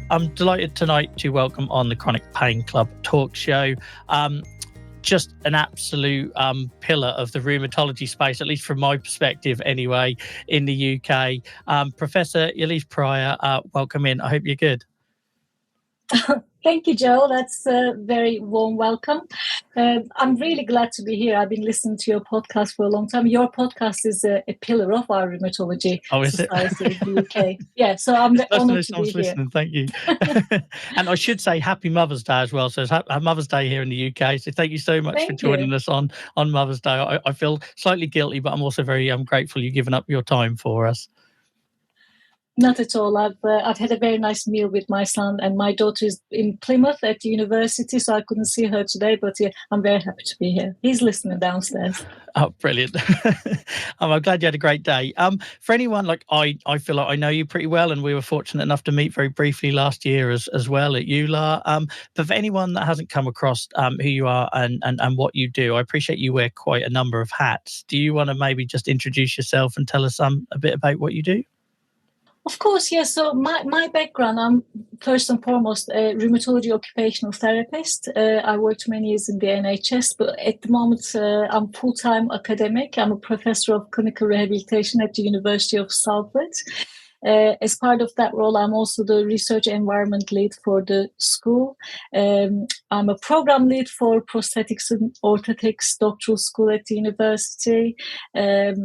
I'm delighted tonight to welcome on the Chronic Pain Club talk show. Just an absolute pillar of the rheumatology space, at least from my perspective anyway, in the UK. Professor Yeliz Prior, welcome in. I hope you're good. Thank you, Joe. That's a very warm welcome. I'm really glad to be here. I've been listening to your podcast for a long time. Your podcast is a pillar of our rheumatology society in the UK. Yeah, so I'm honoured to be here. Thank you. And I should say Happy Mother's Day as well. So it's Mother's Day here in the UK. So thank you so much for joining us on Mother's Day. I feel slightly guilty, but I'm also very grateful you've given up your time for us. Not at all. I've had a very nice meal with my son, and my daughter is in Plymouth at the university, so I couldn't see her today, but I'm very happy to be here. He's listening downstairs. Oh, brilliant. I'm glad you had a great day. For anyone, I feel like I know you pretty well, and we were fortunate enough to meet very briefly last year as well at ULAR. But for anyone that hasn't come across who you are and what you do, I appreciate you wear quite a number of hats. Do you want to maybe just introduce yourself and tell us a bit about what you do? Of course, yes. So my background, I'm first and foremost a rheumatology occupational therapist. I worked many years in the NHS, but at the moment I'm full-time academic. I'm a professor of clinical rehabilitation at the University of Salford. As part of that role, I'm also the research environment lead for the school. I'm a program lead for prosthetics and orthotics doctoral school at the university. As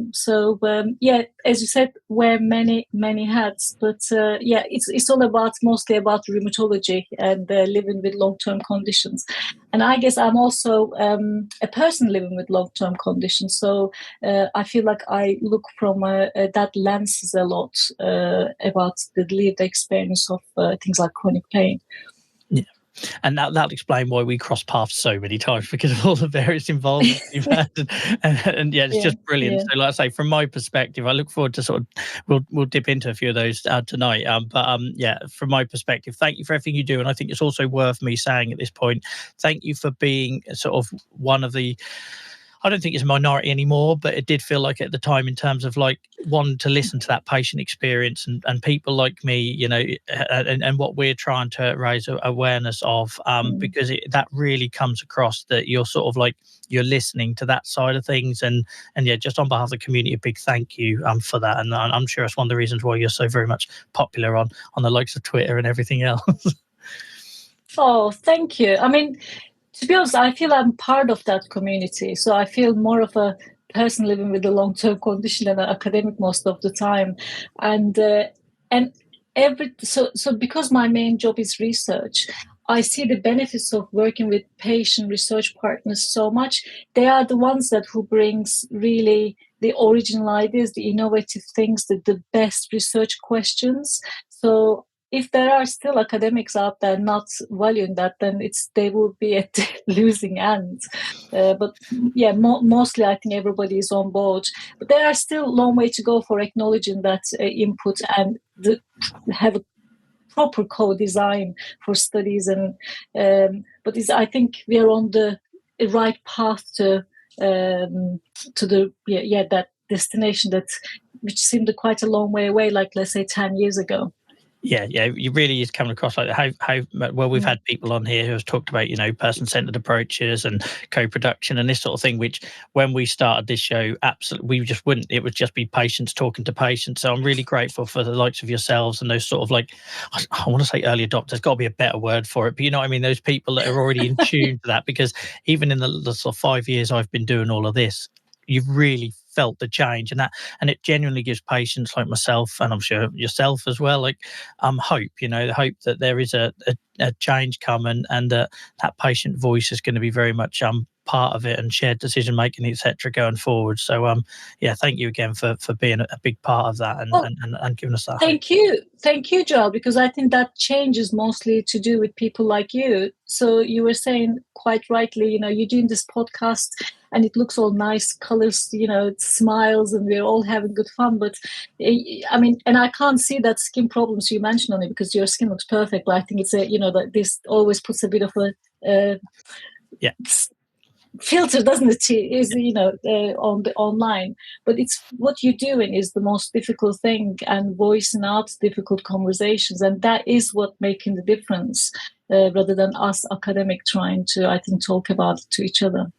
you said, wear many hats, but it's all mostly about rheumatology and living with long-term conditions. And I guess I'm also a person living with long-term conditions, so I feel like I look from that lens a lot about the lived experience of things like chronic pain. Yeah. And that'll explain why we cross paths so many times, because of all the various involvements you've had. And it's just brilliant. Yeah. So like I say, from my perspective, I look forward to sort of, we'll dip into a few of those tonight. From my perspective, thank you for everything you do. And I think it's also worth me saying at this point, thank you for being sort of one of the, I don't think it's a minority anymore, but it did feel like at the time in terms of like wanting to listen to that patient experience and people like me, and what we're trying to raise awareness of, because that really comes across that you're sort of like, you're listening to that side of things. And just on behalf of the community, a big thank you for that. And I'm sure that's one of the reasons why you're so very much popular on the likes of Twitter and everything else. Oh, thank you. I mean, to be honest, I feel I'm part of that community. So I feel more of a person living with a long-term condition than an academic most of the time. So because my main job is research, I see the benefits of working with patient research partners so much. They are the ones who brings really the original ideas, the innovative things, the best research questions. So if there are still academics out there not valuing that, then they will be at the losing end. Mostly I think everybody is on board. But there are still a long way to go for acknowledging that input and have a proper co-design for studies. I think we are on the right path to that destination which seemed quite a long way away, like let's say 10 years ago. Yeah, it really is coming across like how well we've had people on here who have talked about, person-centered approaches and co-production and this sort of thing, which when we started this show, absolutely, we just wouldn't. It would just be patients talking to patients. So I'm really grateful for the likes of yourselves and those sort of like, I want to say early adopters, there's got to be a better word for it, but you know what I mean? Those people that are already in tune to that, because even in the sort of 5 years I've been doing all of this, you've really felt the change, and it genuinely gives patients like myself, and I'm sure yourself as well, like hope, the hope that there is a change coming, and that patient voice is going to be very much part of it and shared decision making, etc., going forward. So thank you again for being a big part of that and giving us that. Thank you, Joel, because I think that change is mostly to do with people like you. So you were saying quite rightly, you're doing this podcast and it looks all nice, colors, it smiles, and we're all having good fun. But I mean, and I can't see that skin problems you mentioned on it because your skin looks perfect. But I think it's that this always puts a bit of a filter, doesn't it? Is on the online, but it's what you're doing is the most difficult thing, and voicing out difficult conversations, and that is what making the difference, rather than us academic trying to, I think, talk about it to each other.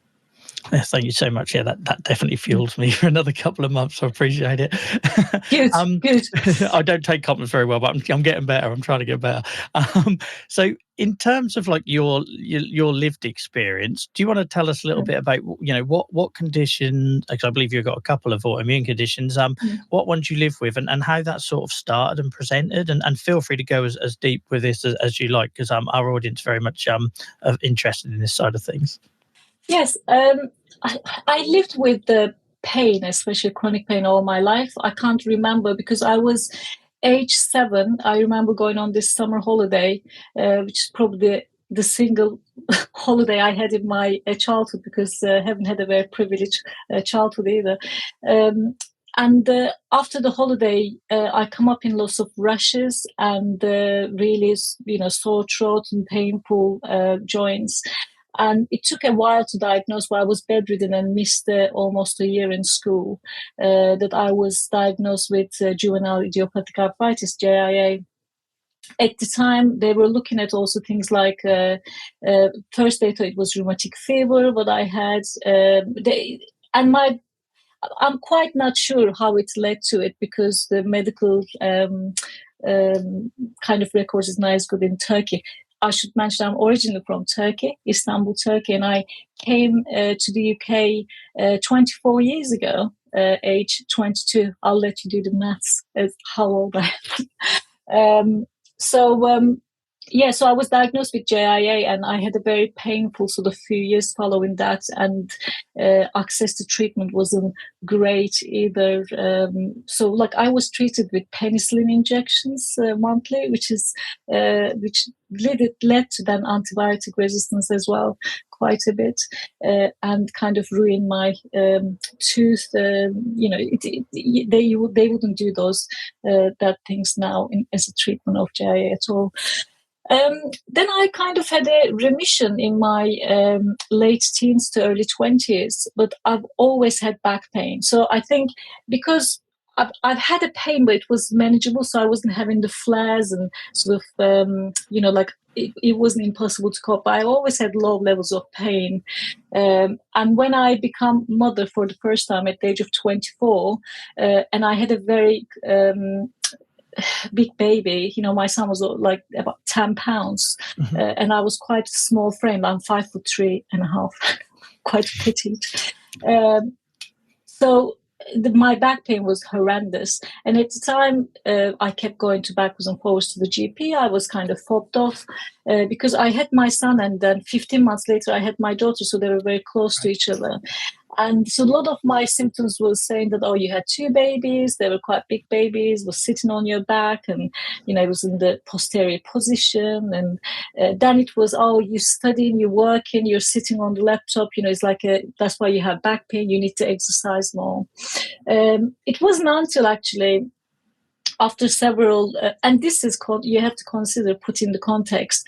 Yes, thank you so much. Yeah, that definitely fuels me for another couple of months. I appreciate it. Good, good. I don't take compliments very well, but I'm getting better. I'm trying to get better. So, in terms of like your lived experience, do you want to tell us a little bit about what condition? Because I believe you've got a couple of autoimmune conditions. What ones you live with, and how that sort of started and presented, and feel free to go as deep with this as you like, because our audience very much interested in this side of things. Yes, I lived with the pain, especially chronic pain, all my life. I can't remember because I was age 7. I remember going on this summer holiday, which is probably the single holiday I had in my childhood, because I haven't had a very privileged childhood either. And after the holiday, I come up in lots of rashes and really, sore throat and painful joints. And it took a while to diagnose, but I was bedridden and missed almost a year in school, that I was diagnosed with juvenile idiopathic arthritis, JIA. At the time, they were looking at also things like, first they thought it was rheumatic fever, but I had, I'm quite not sure how it led to it, because the medical kind of records is not as good in Turkey. I should mention I'm originally from Turkey, Istanbul, Turkey, and I came to the UK 24 years ago, age 22. I'll let you do the maths as how old I am. So I was diagnosed with JIA, and I had a very painful sort of few years following that, and access to treatment wasn't great either. So I was treated with penicillin injections monthly, which led to then antibiotic resistance as well, quite a bit, and kind of ruined my tooth. They wouldn't do those that things now as a treatment of JIA at all. Then I kind of had a remission in my late teens to early 20s, but I've always had back pain. So I think because I've had a pain, but it was manageable, so I wasn't having the flares and sort of, it wasn't impossible to cope. I always had low levels of pain. And when I became mother for the first time at the age of 24, and I had a very big baby, my son was like about 10 pounds, and I was quite a small frame. I'm 5'3.5", quite petite. So my back pain was horrendous, and at the time I kept going backwards and forwards to the GP. I was kind of fobbed off because I had my son, and then 15 months later I had my daughter, so they were very close to each other. And so a lot of my symptoms was saying that, oh, you had 2 babies, they were quite big babies, was sitting on your back, and, it was in the posterior position. And then it was, oh, you're studying, you're working, you're sitting on the laptop, it's like that's why you have back pain, you need to exercise more. It wasn't until actually after several, and this is called, you have to consider, put in the context,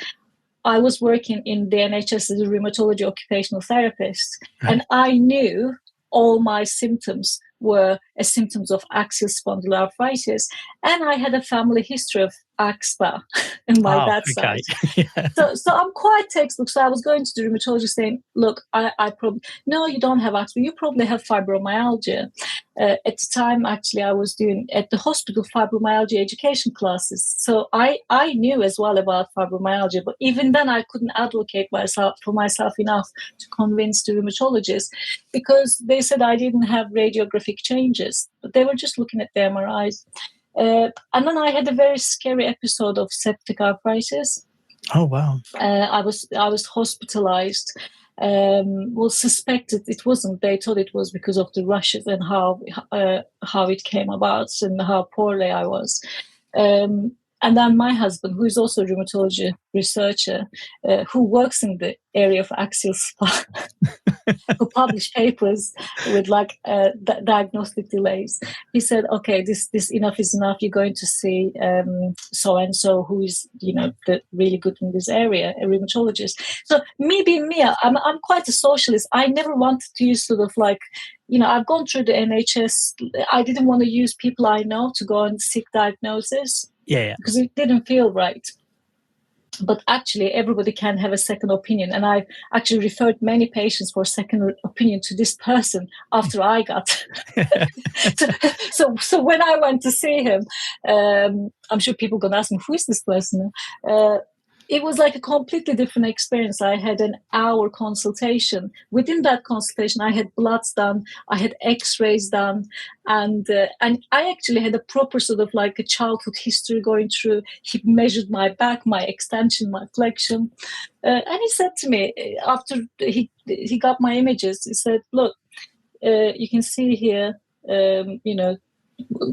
I was working in the NHS as a rheumatology occupational therapist, and I knew all my symptoms were symptoms of axial spondyloarthritis, and I had a family history of axSpA in my dad's side. Yeah. So I'm quite textbook. So I was going to the rheumatologist saying, look, I probably, no, you don't have axSpA, you probably have fibromyalgia. At the time, actually, I was doing at the hospital fibromyalgia education classes. So I knew as well about fibromyalgia, but even then I couldn't advocate for myself enough to convince the rheumatologist, because they said I didn't have radiographic changes, but they were just looking at the MRIs. And then I had a very scary episode of septic arthritis. Oh, wow. I was hospitalized. Suspected it wasn't. They thought it was because of the rushes and how it came about and how poorly I was. And then my husband, who is also a rheumatology researcher, who works in the area of axial SpA, who published papers with like diagnostic delays. He said, okay, this enough is enough. You're going to see so and so, who is really good in this area, a rheumatologist. So me being me, I'm quite a socialist. I never wanted to use sort of like, I've gone through the NHS. I didn't want to use people I know to go and seek diagnosis. Yeah. Because it didn't feel right. But actually, everybody can have a second opinion. And I actually referred many patients for a second opinion to this person after I got. So when I went to see him, I'm sure people are going to ask me, who is this person? It was like a completely different experience. I had an hour consultation. Within that consultation, I had bloods done, I had X-rays done, and I actually had a proper sort of like a childhood history going through. He measured my back, my extension, my flexion, and he said to me after he got my images, he said, "Look, you can see here,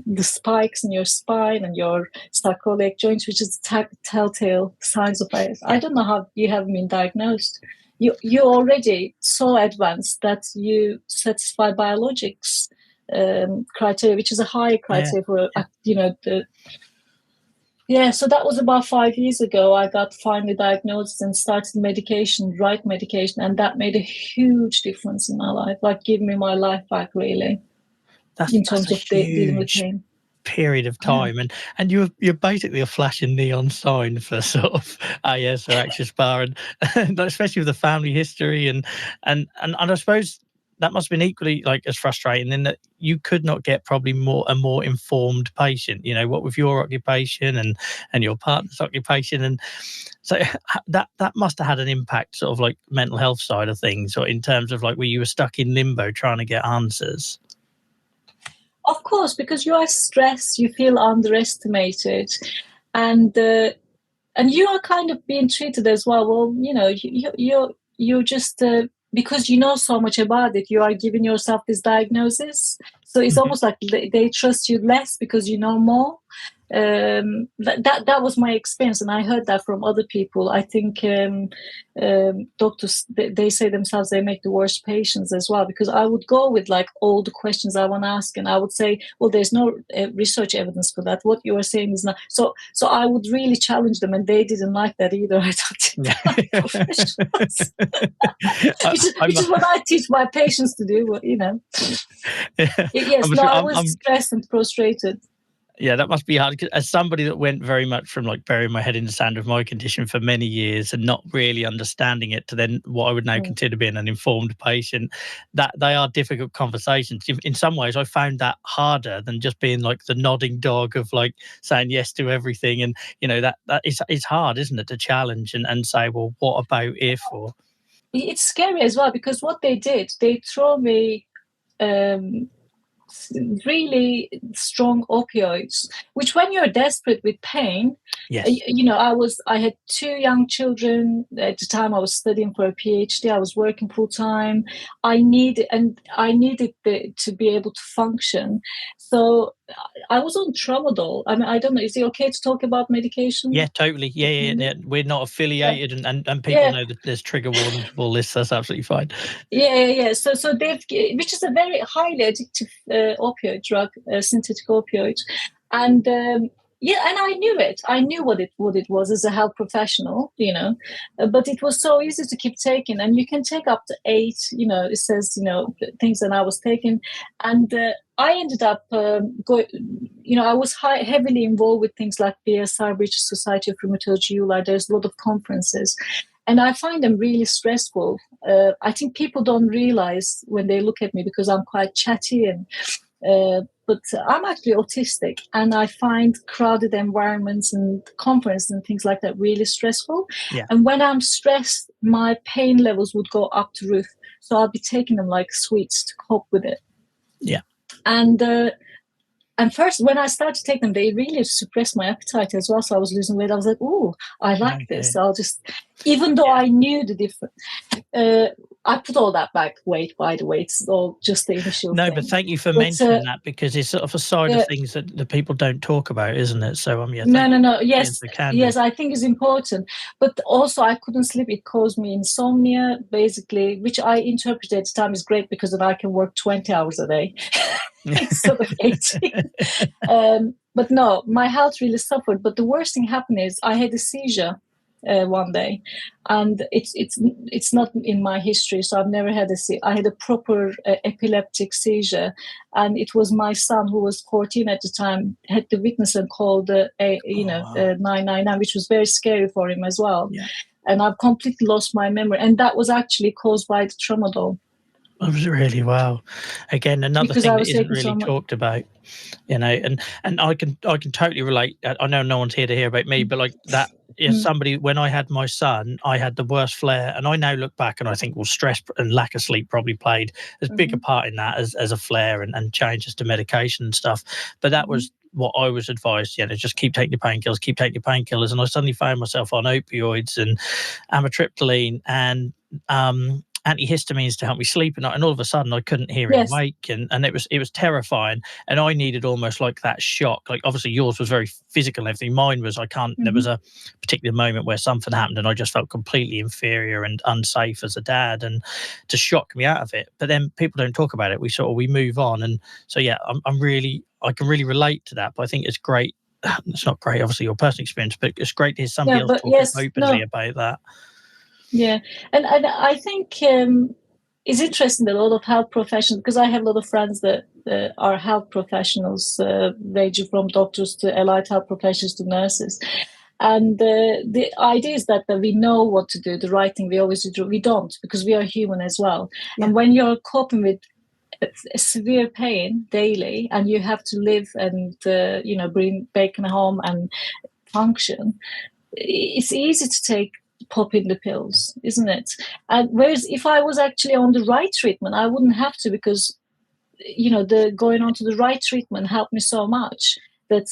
the spikes in your spine and your sacroiliac joints, which is telltale signs of IS. I don't know how you haven't been diagnosed. You're already so advanced that you satisfy biologics criteria, which is a higher criteria for so that was about 5 years ago. I got finally diagnosed and started right medication, and that made a huge difference in my life, like giving me my life back, really. In terms of dealing with pain. Period of time, and you're basically a flashing neon sign for sort of AS or axial and especially with the family history and I suppose that must have been equally like as frustrating in that you could not get probably a more informed patient, what with your occupation and your partner's occupation, and so that must have had an impact sort of like mental health side of things, or in terms of like where you were stuck in limbo trying to get answers. Of course, because you are stressed, you feel underestimated, and you are kind of being treated as well. Well, you're just because you know so much about it, you are giving yourself this diagnosis. So it's almost like they trust you less because you know more. That was my experience, and I heard that from other people. I think doctors, they say themselves they make the worst patients as well, because I would go with like all the questions I want to ask, and I would say, well, there's no research evidence for that. What you are saying is not. So I would really challenge them, and they didn't like that either. I thought professionals, which is what I teach my patients to do. Yes, I was stressed and frustrated. Yeah, that must be hard. As somebody that went very much from like burying my head in the sand with my condition for many years and not really understanding it to then what I would now consider being an informed patient, that they are difficult conversations. In some ways, I found that harder than just being like the nodding dog of like saying yes to everything. And, that is hard, isn't it, to challenge and say, well, what about if? Or it's scary as well, because what they did, they throw me really strong opioids, which when you're desperate with pain, yes. I had 2 young children at the time. I was studying for a PhD. I was working full time. I needed to be able to function. So I was on tramadol. I mean, I don't know. Is it okay to talk about medication? Yeah, totally. Yeah. We're not affiliated, and people know that there's trigger warnings for lists. That's absolutely fine. Yeah. So they've, which is a very highly addictive opioid drug, synthetic opioid, and and I knew it. I knew what it was as a health professional, but it was so easy to keep taking, and you can take up to 8. It says things that I was taking, and I ended up going. I was heavily involved with things like BSR, British Society of Rheumatology, ULI. There's a lot of conferences. And I find them really stressful. I think people don't realize when they look at me, because I'm quite chatty, but I'm actually autistic, and I find crowded environments and conferences and things like that really stressful. Yeah. And when I'm stressed, my pain levels would go up to roof. So I'll be taking them like sweets to cope with it. Yeah. And first, when I started taking them, they really suppressed my appetite as well. So I was losing weight. I was like, "Ooh, I like this." So I'll just even though I knew the difference. I put all that back. Weight, by the way, it's all just the initial No, thing. but thank you for mentioning that, because it's sort of a side of things that the people don't talk about, isn't it? So yeah, thank you no. for being so candid. Yes, I think it's important. But also, I couldn't sleep. It caused me insomnia, basically, which I interpreted at the time is great because then I can work 20 hours a day instead of 18. But no, my health really suffered. But the worst thing happened is I had a seizure one day, and it's not in my history, so I've never had I had a proper epileptic seizure, and it was my son, who was 14 at the time, had to witness and called 999, which was very scary for him as well. Yeah. And I've completely lost my memory, and that was actually caused by the tramadol. That was really wow. Again, another thing that isn't really talked about, and I can totally relate. I know no one's here to hear about me, but like that is somebody. When I had my son, I had the worst flare, and I now look back and I think, well, stress and lack of sleep probably played as big a part in that as a flare and changes to medication and stuff. But that was what I was advised, just keep taking your painkillers, and I suddenly found myself on opioids and amitriptyline and antihistamines to help me sleep at night, and all of a sudden I couldn't hear him wake, and it was terrifying, and I needed almost like that shock. Like, obviously yours was very physical and everything, mine was there was a particular moment where something happened and I just felt completely inferior and unsafe as a dad, and to shock me out of it. But then people don't talk about it, we move on, and so yeah, I can really relate to that. But I think it's great. It's not great, obviously, your personal experience, but it's great to hear somebody else talking openly about that. Yeah, and I think it's interesting that a lot of health professionals, because I have a lot of friends that are health professionals, ranging from doctors to allied health professionals to nurses. And the idea is that we know what to do, the right thing we always do. We don't, because we are human as well. Yeah. And when you're coping with severe pain daily, and you have to live and bring bacon home and function, it's easy to take pop in the pills, isn't it? And whereas if I was actually on the right treatment, I wouldn't have to, because the going on to the right treatment helped me so much that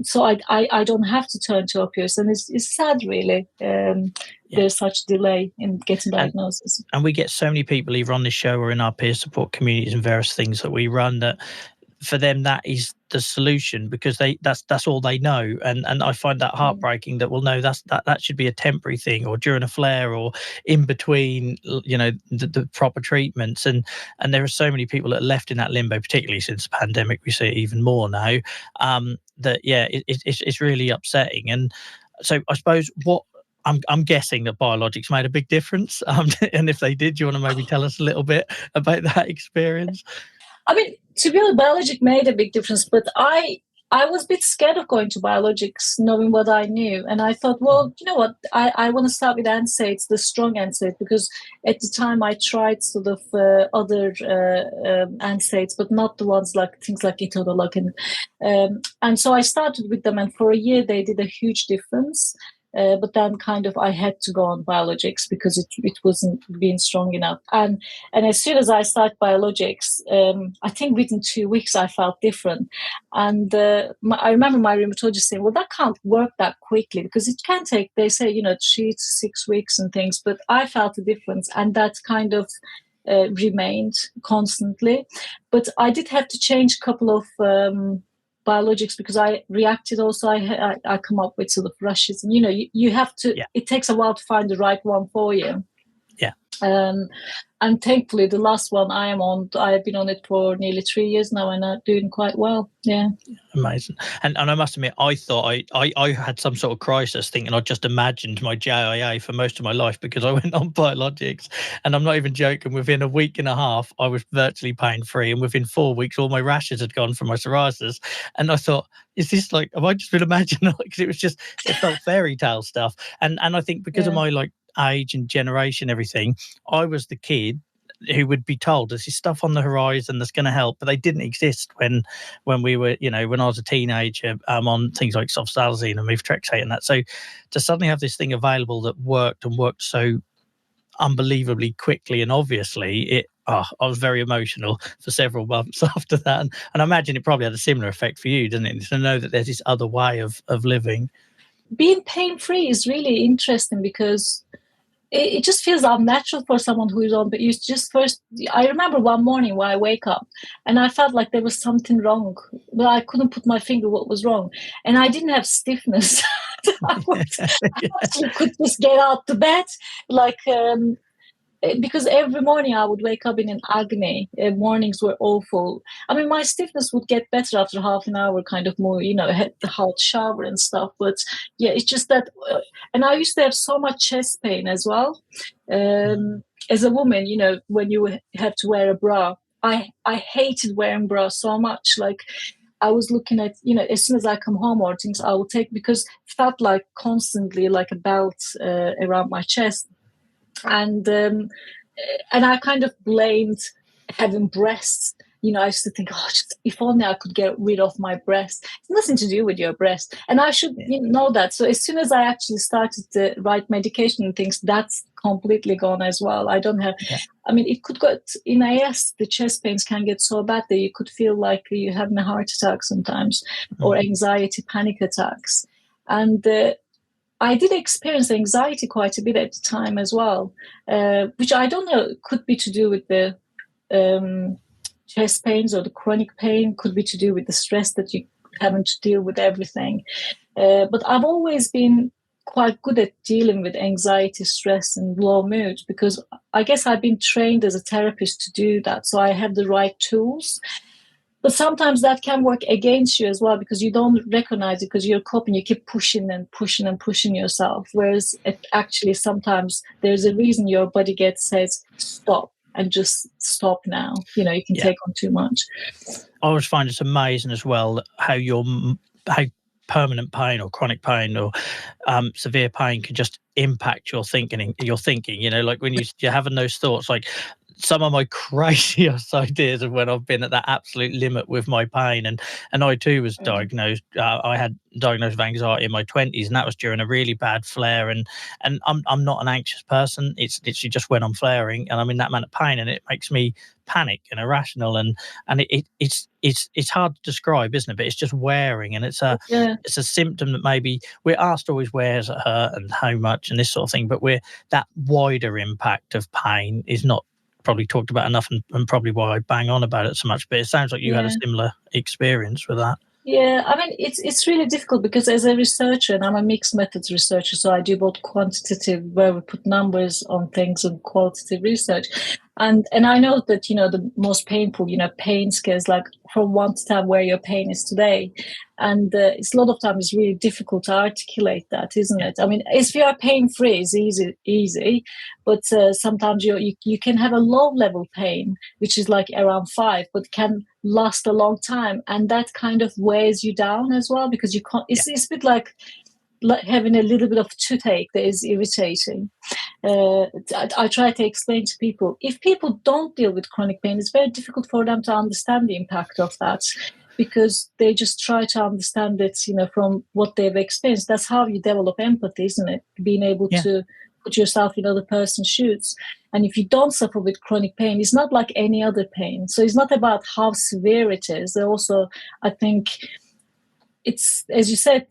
so I don't have to turn to opioids, and it's sad, really. There's such delay in getting diagnosis. And we get so many people either on this show or in our peer support communities and various things that we run, that for them that is the solution, because that's all they know, and I find that heartbreaking. That, well, no, that should be a temporary thing, or during a flare, or in between the proper treatments, and there are so many people that are left in that limbo, particularly since the pandemic. We see it even more now. It's really upsetting. And so I suppose what I'm guessing that biologics made a big difference, and if they did, do you want to maybe tell us a little bit about that experience? I mean, to be honest, biologic made a big difference, but I was a bit scared of going to biologics, knowing what I knew. And I thought, well, you know what, I want to start with NSAIDs, the strong NSAIDs, because at the time I tried sort of other NSAIDs, but not the ones like things like etodolac. And so I started with them, and for a year they did a huge difference. But then kind of I had to go on biologics because it wasn't being strong enough. And as soon as I started biologics, I think within 2 weeks I felt different. And I remember my rheumatologist saying, well, that can't work that quickly, because it can take, they say, 3 to 6 weeks and things. But I felt a difference, and that kind of remained constantly. But I did have to change a couple of biologics, because I reacted also. I come up with sort of rushes, and you have to, it takes a while to find the right one for you. And thankfully the last one I am on, I have been on it for nearly 3 years now, and I'm doing quite well. Amazing. And I must admit, I thought I had some sort of crisis, thinking I just imagined my JIA for most of my life, because I went on biologics, and I'm not even joking, within a week and a half I was virtually pain-free, and within 4 weeks all my rashes had gone from my psoriasis. And I thought, is this like, have I just been imagining? Because it felt fairy tale stuff. And I think because of my age and generation, everything, I was the kid who would be told there's this stuff on the horizon that's going to help, but they didn't exist when we were, when I was a teenager, on things like sulfasalazine and methotrexate and that. So to suddenly have this thing available that worked so unbelievably quickly and obviously, I was very emotional for several months after that, and I imagine it probably had a similar effect for you, didn't it, to know that there's this other way of living. being pain-free is really interesting because it just feels unnatural for someone who is on, but you just first, I remember one morning when I wake up and I felt like there was something wrong, but I couldn't put my finger what was wrong. And I didn't have stiffness. I actually could just get out the bed, like, because every morning I would wake up in an agony. Mornings were awful. I mean, my stiffness would get better after half an hour, kind of more, had the hot shower and stuff. But yeah, it's just that, and I used to have so much chest pain as well. As a woman, when you have to wear a bra, I hated wearing bra so much. Like, I was looking at, as soon as I come home or things, I will take, because it felt like constantly like a belt around my chest. And I kind of blamed having breasts. I used to think, just if only I could get rid of my breast. It's nothing to do with your breast, and I should know that. So as soon as I actually started the right medication and things, that's completely gone as well. I don't have. Yeah. I mean, it could go in AS. The chest pains can get so bad that you could feel like you're having a heart attack sometimes, or anxiety, panic attacks, and. I did experience anxiety quite a bit at the time as well, which I don't know, could be to do with the chest pains or the chronic pain, could be to do with the stress that you're having to deal with everything. But I've always been quite good at dealing with anxiety, stress, and low mood, because I guess I've been trained as a therapist to do that. So I have the right tools. But sometimes that can work against you as well, because you don't recognize it, because you're coping, you keep pushing and pushing and pushing yourself. Whereas actually sometimes there's a reason your body says, stop, and just stop now. You can take on too much. I always find it's amazing as well how permanent pain or chronic pain or severe pain can just impact your thinking. Like when you're having those thoughts, like some of my craziest ideas of when I've been at that absolute limit with my pain, and I too was diagnosed. I had diagnosed with anxiety in my 20s, and that was during a really bad flare. And I'm not an anxious person. It's literally just when I'm flaring and I'm in that amount of pain, and it makes me panic and irrational, and it's hard to describe, isn't it? But it's just wearing, and it's a symptom that maybe we're asked always where's it hurt and how much and this sort of thing, but that wider impact of pain is not probably talked about enough, and probably why I bang on about it so much. But it sounds like you had a similar experience with that. Yeah, I mean, it's really difficult, because as a researcher, and I'm a mixed methods researcher, so I do both quantitative, where we put numbers on things, and qualitative research. And I know that, the most painful, pain scales, like from 1 to 10, where your pain is today. And it's a lot of times it's really difficult to articulate that, isn't it? I mean, if you are pain-free, it's easy. But sometimes you can have a low-level pain, which is like around 5, but can last a long time. And that kind of wears you down as well, because you can't, it's a bit like having a little bit of toothache that is irritating. I try to explain to people, if people don't deal with chronic pain, it's very difficult for them to understand the impact of that, because they just try to understand it, from what they've experienced. That's how you develop empathy, isn't it? Being able to put yourself in other person's shoes. And if you don't suffer with chronic pain, it's not like any other pain. So it's not about how severe it is. Also, I think it's, as you said,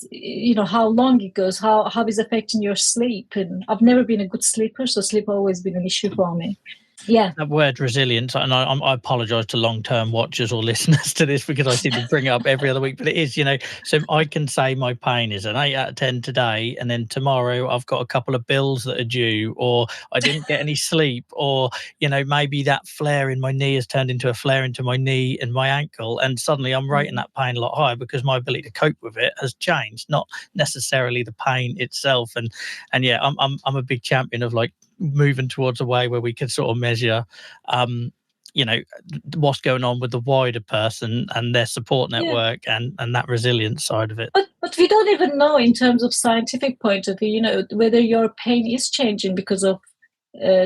how long it goes, how it's affecting your sleep. And I've never been a good sleeper, so sleep has always been an issue for me. Yeah. That word resilience, and I apologise to long-term watchers or listeners to this, because I seem to bring it up every other week, but it is, so I can say my pain is an 8 out of 10 today, and then tomorrow I've got a couple of bills that are due, or I didn't get any sleep, or, maybe that flare in my knee has turned into a flare into my knee and my ankle, and suddenly I'm rating that pain a lot higher, because my ability to cope with it has changed, not necessarily the pain itself. And yeah, I'm a big champion of like moving towards a way where we can sort of measure what's going on with the wider person and their support network and that resilience side of it. But we don't even know, in terms of scientific point of view, whether your pain is changing because of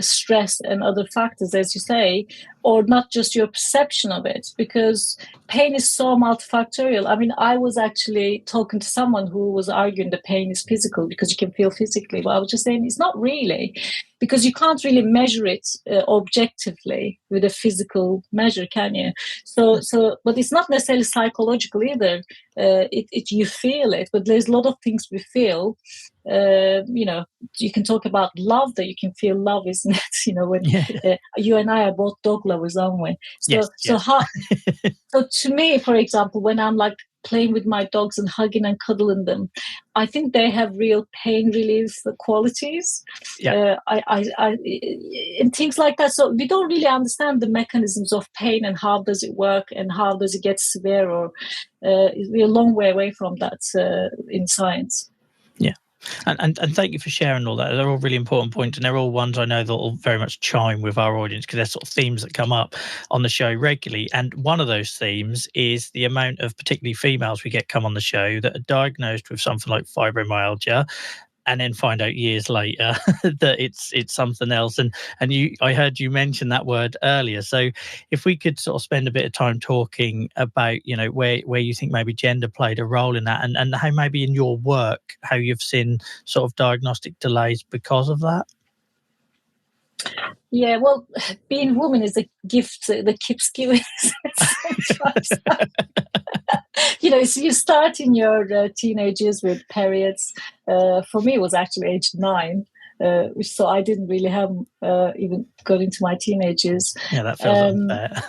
stress and other factors, as you say, or not just your perception of it, because pain is so multifactorial. I mean, I was actually talking to someone who was arguing the pain is physical because you can feel physically, but I was just saying it's not really. because you can't really measure it objectively with a physical measure, can you? But it's not necessarily psychological either. You feel it, but there's a lot of things we feel. You can talk about love, that you can feel love, isn't it? When you and I are both dog lovers, aren't we? So to me, for example, when I'm like playing with my dogs and hugging and cuddling them, I think they have real pain relief qualities. And things like that. So we don't really understand the mechanisms of pain and how does it work and how does it get severe, or we're a long way away from that in science. Yeah. And thank you for sharing all that. They're all really important points, and they're all ones I know that will very much chime with our audience, because they're sort of themes that come up on the show regularly. And one of those themes is the amount of particularly females we get come on the show that are diagnosed with something like fibromyalgia, and then find out years later that it's something else. And I heard you mention that word earlier. So if we could sort of spend a bit of time talking about, where you think maybe gender played a role in that, and how maybe in your work, how you've seen sort of diagnostic delays because of that. Yeah, well, being a woman is a gift that keeps giving. So you start in your teenage years with periods. For me, it was actually age 9. So I didn't really have even got into my teenage years. Yeah, that feels unfair.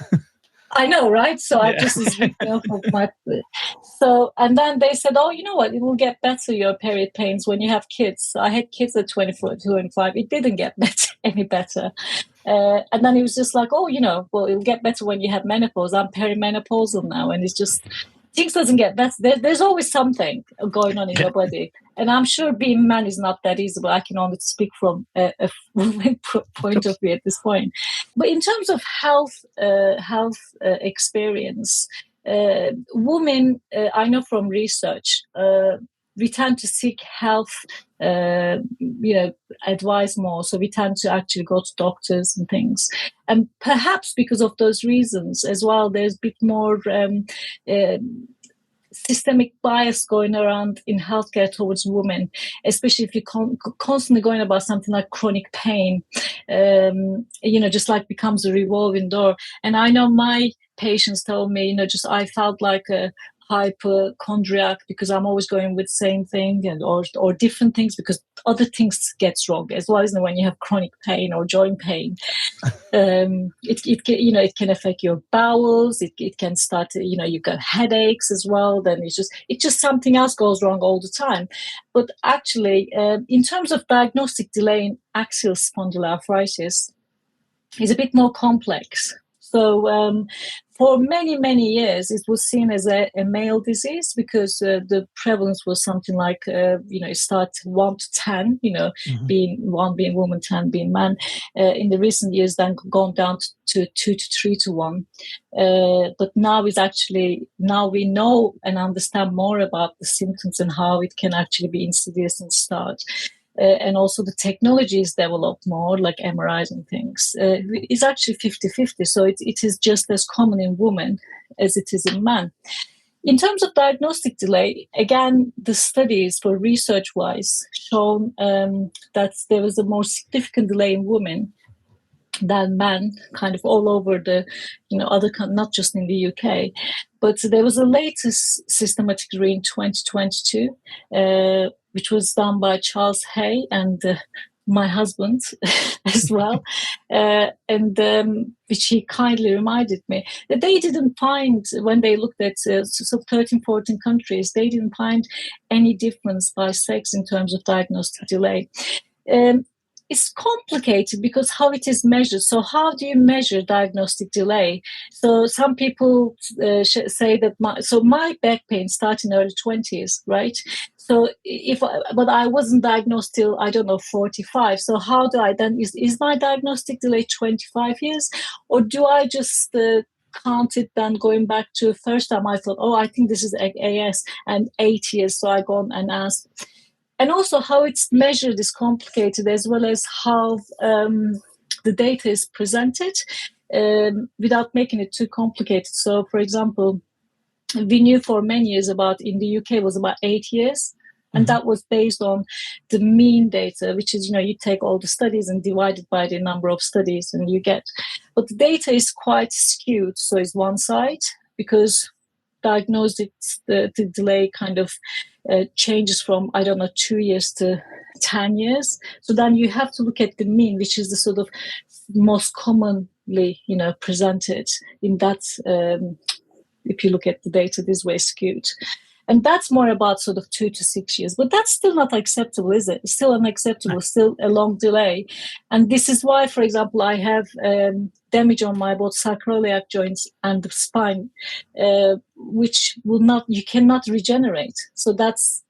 I know, right? So I just was ripping off of my. So, and then they said, "Oh, you know what? It will get better, your period pains, when you have kids." So I had kids at 24, 25. It didn't get any better. And then it was just like, "Oh, well, it'll get better when you have menopause." I'm perimenopausal now, and it's just things doesn't get better. There's always something going on in your body. And I'm sure being a man is not that easy, but I can only speak from a woman point of view at this point. But in terms of health experience, women, I know from research, we tend to seek health, advice more. So we tend to actually go to doctors and things. And perhaps because of those reasons as well, there's a bit more systemic bias going around in healthcare towards women, especially if you're constantly going about something like chronic pain, just like becomes a revolving door. And I know my patients told me, I felt like a hypochondriac because I'm always going with the same thing or different things because other things gets wrong as well, isn't it? When you have chronic pain or joint pain, it can affect your bowels. It can start, you've got headaches as well. Then it's just something else goes wrong all the time. But actually, in terms of diagnostic delay in axial spondyloarthritis, is a bit more complex. So for many, many years, it was seen as a male disease because the prevalence was something like, it starts 1 to 10, being 1 being woman, 10 being man. In the recent years, then gone down to 2 to 3 to 1. But now we know and understand more about the symptoms and how it can actually be insidious and start. And also the technology is developed more, like MRIs and things. It's actually 50-50, so it is just as common in women as it is in men. In terms of diagnostic delay, again, the studies for research-wise shown that there was a more significant delay in women than men, kind of all over the, other, not just in the UK. But there was a latest systematic review in 2022, which was done by Charles Hay and my husband as well, and which he kindly reminded me that they didn't find, when they looked at 13, 14 countries, they didn't find any difference by sex in terms of diagnostic delay. It's complicated because how it is measured. So how do you measure diagnostic delay? So some people say that my back pain started in early 20s, right? So but I wasn't diagnosed till, 45. So how do I then, is my diagnostic delay 25 years? Or do I just count it then going back to first time I thought, I think this is AS and 8 years. So I go on and ask. And also how it's measured is complicated, as well as how the data is presented without making it too complicated. So, for example, we knew for many years in the UK was about 8 years. And that was based on the mean data, which is, you take all the studies and divide it by the number of studies and you get, but the data is quite skewed. So it's one side because diagnostics, the delay kind of changes from, 2 years to 10 years. So then you have to look at the mean, which is the sort of most commonly, presented in that, if you look at the data this way skewed. And that's more about sort of 2 to 6 years. But that's still not acceptable, is it? It's still unacceptable, still a long delay. And this is why, for example, I have damage on my both sacroiliac joints and the spine, which you cannot regenerate. So that's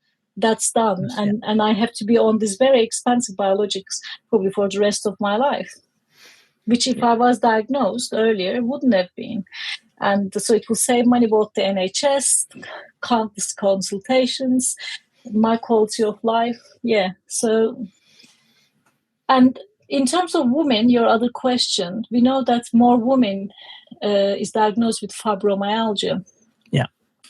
done. And I have to be on these very expensive biologics probably for the rest of my life, which if I was diagnosed earlier, wouldn't have been. And so it will save money, both the NHS, countless consultations, my quality of life. Yeah. So, and in terms of women, your other question, we know that more women is diagnosed with fibromyalgia. Yeah.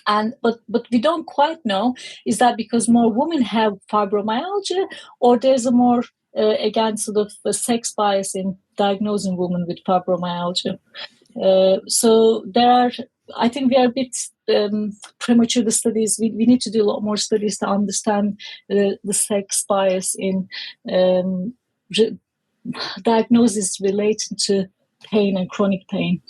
But we don't quite know, is that because more women have fibromyalgia, or there's a more, again, sort of a sex bias in diagnosing women with fibromyalgia. So I think we are a bit premature, the studies. We need to do a lot more studies to understand the sex bias in diagnosis related to pain and chronic pain.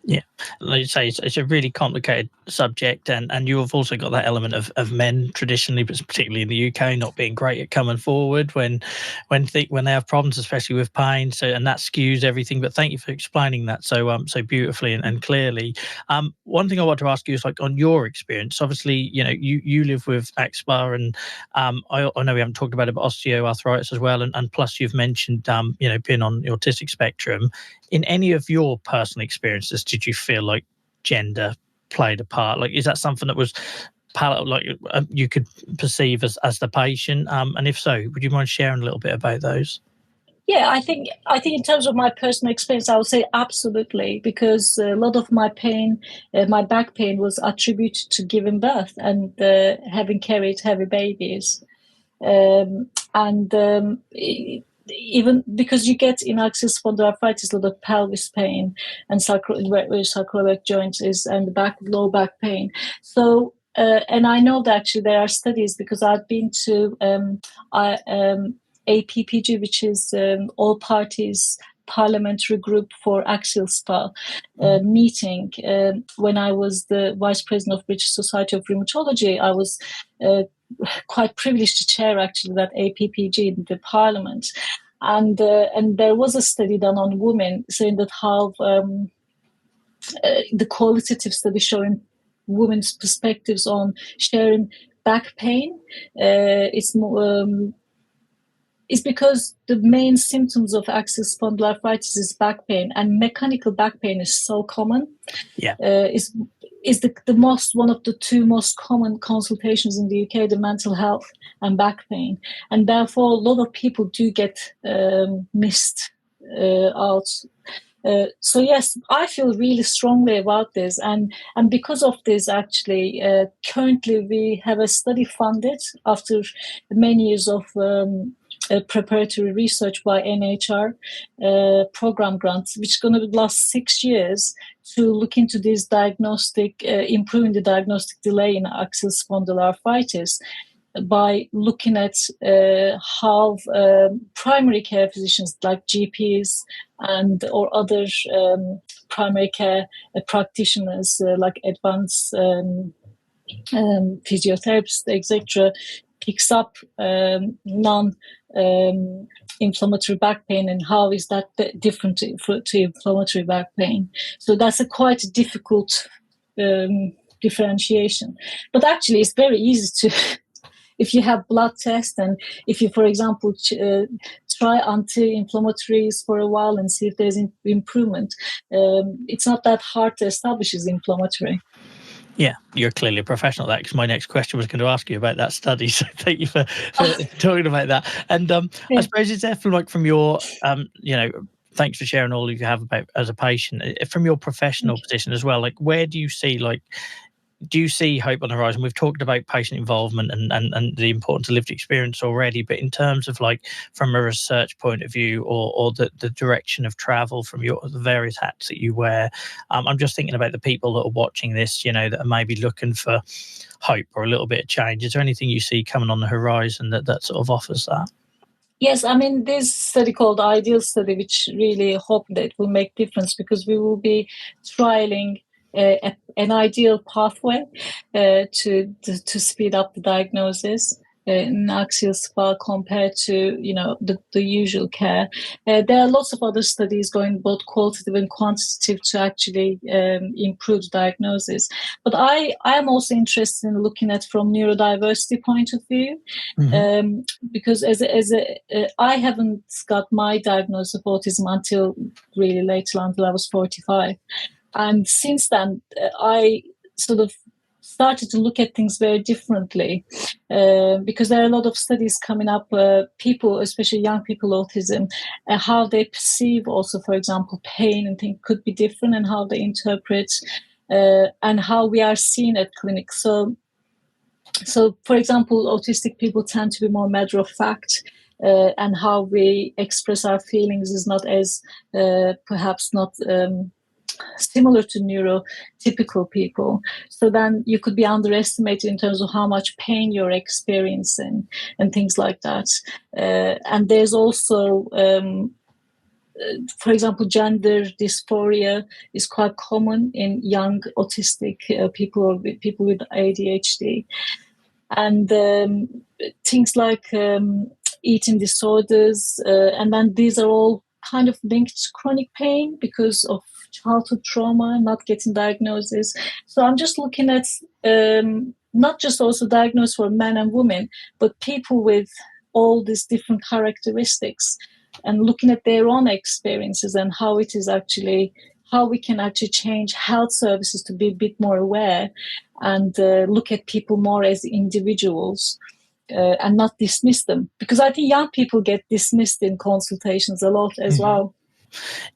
Yeah, like you say, it's a really complicated subject, and you have also got that element of men traditionally, but particularly in the UK, not being great at coming forward when they have problems, especially with pain. So, and that skews everything. But thank you for explaining that so beautifully and clearly. One thing I want to ask you is, like, on your experience. Obviously, you live with axSpA, and I know we haven't talked about it, but osteoarthritis as well, and plus you've mentioned being on the autistic spectrum. In any of your personal experiences, did you feel like gender played a part? Like, is that something that was like you could perceive as the patient? And if so, would you mind sharing a little bit about those? Yeah, I think in terms of my personal experience, I would say absolutely, because a lot of my pain, my back pain, was attributed to giving birth and having carried heavy babies, even because you get in axial spondyloarthritis a lot of pelvis pain and sacroiliac joints is, and the low back pain. So and I know that actually there are studies, because I've been to APPG, which is all parties parliamentary group for axial-SpA meeting. When I was the vice president of British Society of Rheumatology, I was quite privileged to chair actually that APPG in the parliament. And there was a study done on women saying that how the qualitative study showing women's perspectives on sharing back pain is because the main symptoms of axial spondyloarthritis is back pain, and mechanical back pain is so common. Yeah, is one of the two most common consultations in the UK, the mental health and back pain, and therefore a lot of people do get missed out. So yes, I feel really strongly about this, and because of this, actually, currently we have a study funded after many years of preparatory research by NHR program grants, which is going to last 6 years, to look into this diagnostic, improving the diagnostic delay in axial spondyloarthritis by looking at how primary care physicians like GPs or other primary care practitioners like advanced physiotherapists, etc., picks up non-inflammatory back pain, and how is that different to inflammatory back pain. So that's a quite difficult differentiation. But actually, it's very easy to, if you have blood tests, and if you, for example, try anti-inflammatories for a while and see if there's improvement, it's not that hard to establish as inflammatory. Yeah, you're clearly a professional at that, because my next question was going to ask you about that study. So thank you for talking about that. And I suppose it's definitely, like, from your, thanks for sharing all you have about as a patient, from your professional position as well. Like, where do you see, like, do you see hope on the horizon? We've talked about patient involvement and the importance of lived experience already, but in terms of like from a research point of view, or the direction of travel from the various hats that you wear, I'm just thinking about the people that are watching this, that are maybe looking for hope or a little bit of change. Is there anything you see coming on the horizon that sort of offers that? Yes, I mean, this study called IDEAL study, which really hope that will make difference, because we will be trialing an ideal pathway to speed up the diagnosis in axial-SpA compared to the usual care. There are lots of other studies going both qualitative and quantitative to actually improve the diagnosis. But I am also interested in looking at from neurodiversity point of view, because I haven't got my diagnosis of autism until really later, until I was 45. And since then, I sort of started to look at things very differently, because there are a lot of studies coming up, people, especially young people, autism, how they perceive also, for example, pain and things could be different, and how they interpret and how we are seen at clinics. So, for example, autistic people tend to be more matter of fact, and how we express our feelings is not as perhaps not similar to neurotypical people. So then you could be underestimated in terms of how much pain you're experiencing and things like that. And there's also, for example, gender dysphoria is quite common in young autistic people or people with ADHD. And things like eating disorders, and then these are all kind of linked to chronic pain because of childhood trauma, not getting diagnosis. So I'm just looking at not just also diagnosed for men and women, but people with all these different characteristics, and looking at their own experiences and how it is actually, how we can actually change health services to be a bit more aware and look at people more as individuals. And not dismiss them, because I think young people get dismissed in consultations a lot as well.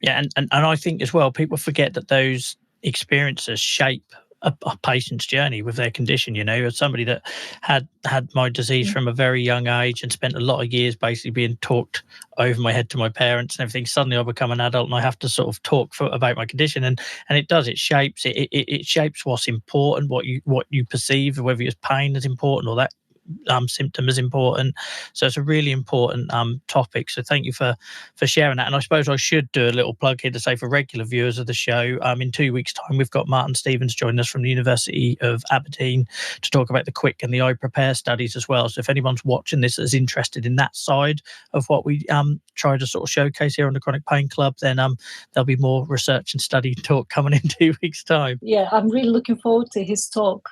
Yeah, and I think as well, people forget that those experiences shape a patient's journey with their condition. As somebody that had my disease from a very young age and spent a lot of years basically being talked over my head to my parents and everything, suddenly I become an adult and I have to sort of talk about my condition, and it shapes it shapes what's important, what you perceive, whether it's pain is important or that symptom is important. So it's a really important topic. So thank you for sharing that. And I suppose I should do a little plug here to say, for regular viewers of the show, in 2 weeks' time, we've got Martin Stevens joining us from the University of Aberdeen to talk about the QUICK and the iPrepare studies as well. So if anyone's watching this that's interested in that side of what we try to sort of showcase here on the Chronic Pain Club, then there'll be more research and study talk coming in 2 weeks' time. Yeah, I'm really looking forward to his talk.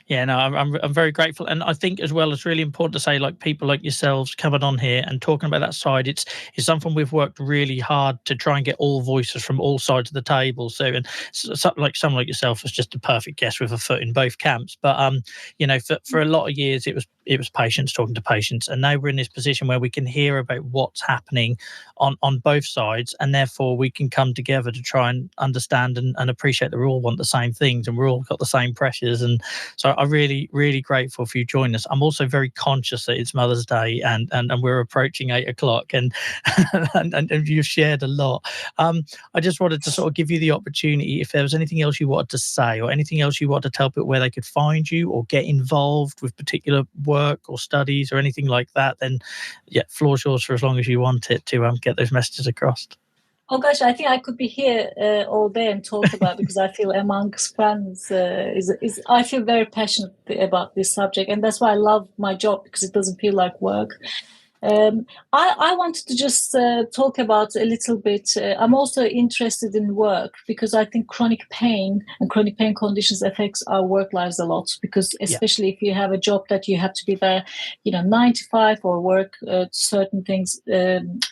Yeah, no, I'm very grateful, and I think as well it's really important to say, like, people like yourselves coming on here and talking about that side. It's something we've worked really hard to try and get all voices from all sides of the table. So, and like someone like yourself was just a perfect guest with a foot in both camps. But for a lot of years it was patients talking to patients, and now we're in this position where we can hear about what's happening on both sides, and therefore we can come together to try and understand and appreciate that we all want the same things and we're all got the same pressures. And so I'm really, really grateful for you joining us. I'm also very conscious that it's Mother's Day and we're approaching 8 o'clock and you've shared a lot. I just wanted to sort of give you the opportunity, if there was anything else you wanted to say or anything else you wanted to tell people where they could find you or get involved with particular work or studies or anything like that, then yeah, floor's yours for as long as you want it to get those messages across. Oh gosh, I think I could be here all day and talk about, because I feel amongst friends I feel very passionate about this subject, and that's why I love my job, because it doesn't feel like work. I wanted to just talk about a little bit. I'm also interested in work, because I think chronic pain and chronic pain conditions affects our work lives a lot, because especially if you have a job that you have to be there, 9 to 5 or work certain things,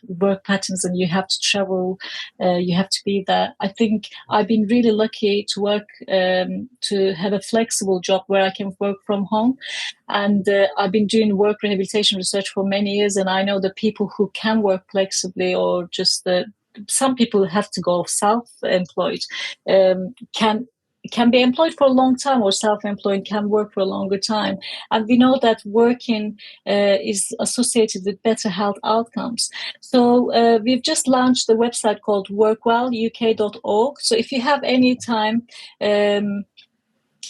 work patterns, and you have to travel, you have to be there. I think I've been really lucky to work, to have a flexible job where I can work from home. And I've been doing work rehabilitation research for many years, and I know that people who can work flexibly, or just some people have to go self-employed, can can be employed for a long time, or self-employed can work for a longer time. And we know that working is associated with better health outcomes. So we've just launched a website called workwelluk.org. So if you have any time,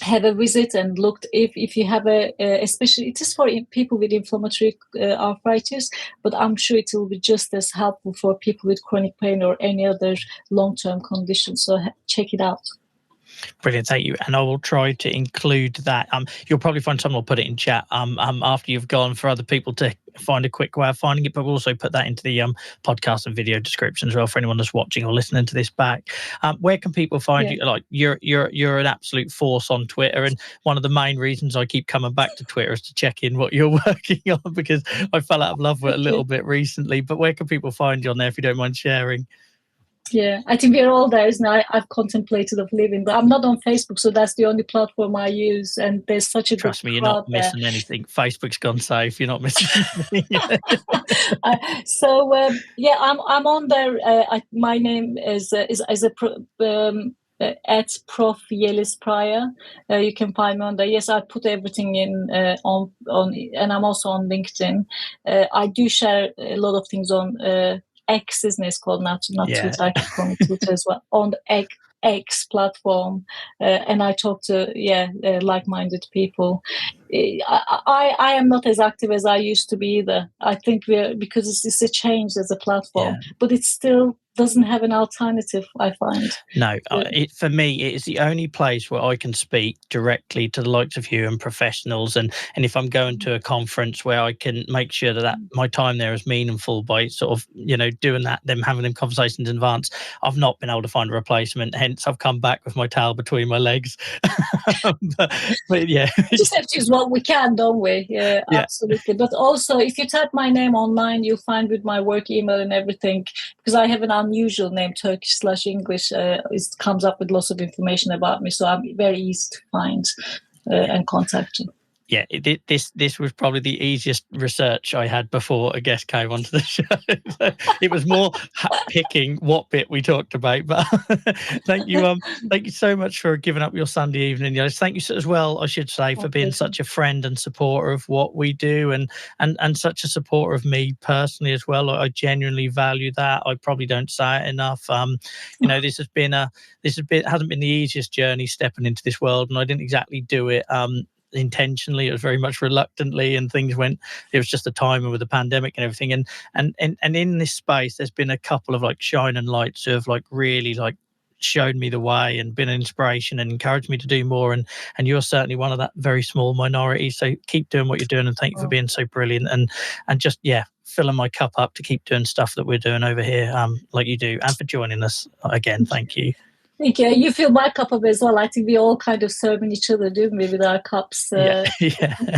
have a visit and looked if you have especially it is for people with inflammatory arthritis, but I'm sure it will be just as helpful for people with chronic pain or any other long-term condition. So check it out. Brilliant, thank you. And I will try to include that. You'll probably find someone will put it in chat after you've gone, for other people to find a quick way of finding it, but we'll also put that into the podcast and video description as well for anyone that's watching or listening to this back. Where can people find you? Like, you're an absolute force on Twitter, and one of the main reasons I keep coming back to Twitter is to check in what you're working on, because I fell out of love with it a little bit recently. But where can people find you on there, if you don't mind sharing? Yeah, I think we're all there. I've contemplated of leaving, but I'm not on Facebook, so that's the only platform I use. And there's such a trust good me, you're crowd not missing there. anything. Facebook's gone safe. You're not missing anything. Yeah, I'm on there. My name is at Prof Yeliz Prior. You can find me on there. Yes, I put everything in on, and I'm also on LinkedIn. I do share a lot of things on X, isn't it? It's called not Twitter. I keep calling Twitter as well, on the X platform, and I talk to like-minded people. I am not as active as I used to be either. I think because it's a change as a platform, but it still doesn't have an alternative, I find. No, for me, it is the only place where I can speak directly to the likes of you and professionals, and if I'm going to a conference, where I can make sure that my time there is meaningful by sort of, doing that, having them conversations in advance. I've not been able to find a replacement, hence I've come back with my tail between my legs. but yeah. Just have to use what we can, don't we? Yeah, absolutely. But also, if you type my name online, you'll find with my work email and everything, because I have an unusual name, Turkish/English. It comes up with lots of information about me, so I'm very easy to find and contact you. Yeah, this was probably the easiest research I had before a guest came onto the show. So it was more picking what bit we talked about. But thank you so much for giving up your Sunday evening. Thank you as well, I should say, for being such a friend and supporter of what we do, and such a supporter of me personally as well. I genuinely value that. I probably don't say it enough. This hasn't been the easiest journey stepping into this world, and I didn't exactly do it intentionally. It was very much reluctantly, and it was just the timing with the pandemic and everything, and in this space there's been a couple of shining lights who have really showed me the way and been an inspiration and encouraged me to do more, and you're certainly one of that very small minority. So keep doing what you're doing, and thank you for being so brilliant and just filling my cup up to keep doing stuff that we're doing over here, like you do, and for joining us again. Thank you. Thank you. You fill my cup up as well. I think we all kind of serving each other, don't we, with our cups?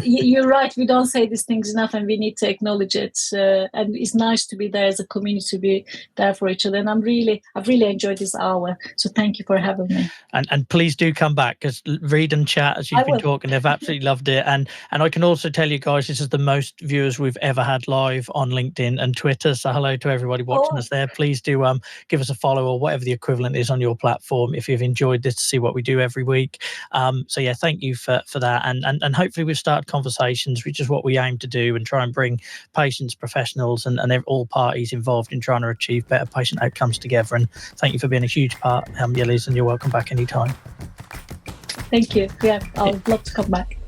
You're right. We don't say these things enough, and we need to acknowledge it. And it's nice to be there as a community, to be there for each other. And I've really enjoyed this hour. So thank you for having me. And please do come back, because read and chat, as you've been talking, they've absolutely loved it. And I can also tell you guys, this is the most viewers we've ever had live on LinkedIn and Twitter. So hello to everybody watching us there. Please do give us a follow, or whatever the equivalent is on your platform, if you've enjoyed this, to see what we do every week. So thank you for that, and hopefully we've started conversations, which is what we aim to do, and try and bring patients, professionals, and all parties involved in trying to achieve better patient outcomes together. And thank you for being a huge part, Yeliz, and you're welcome back anytime. Thank you. I'd love to come back.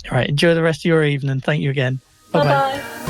All right, enjoy the rest of your evening. Thank you again. Bye-bye.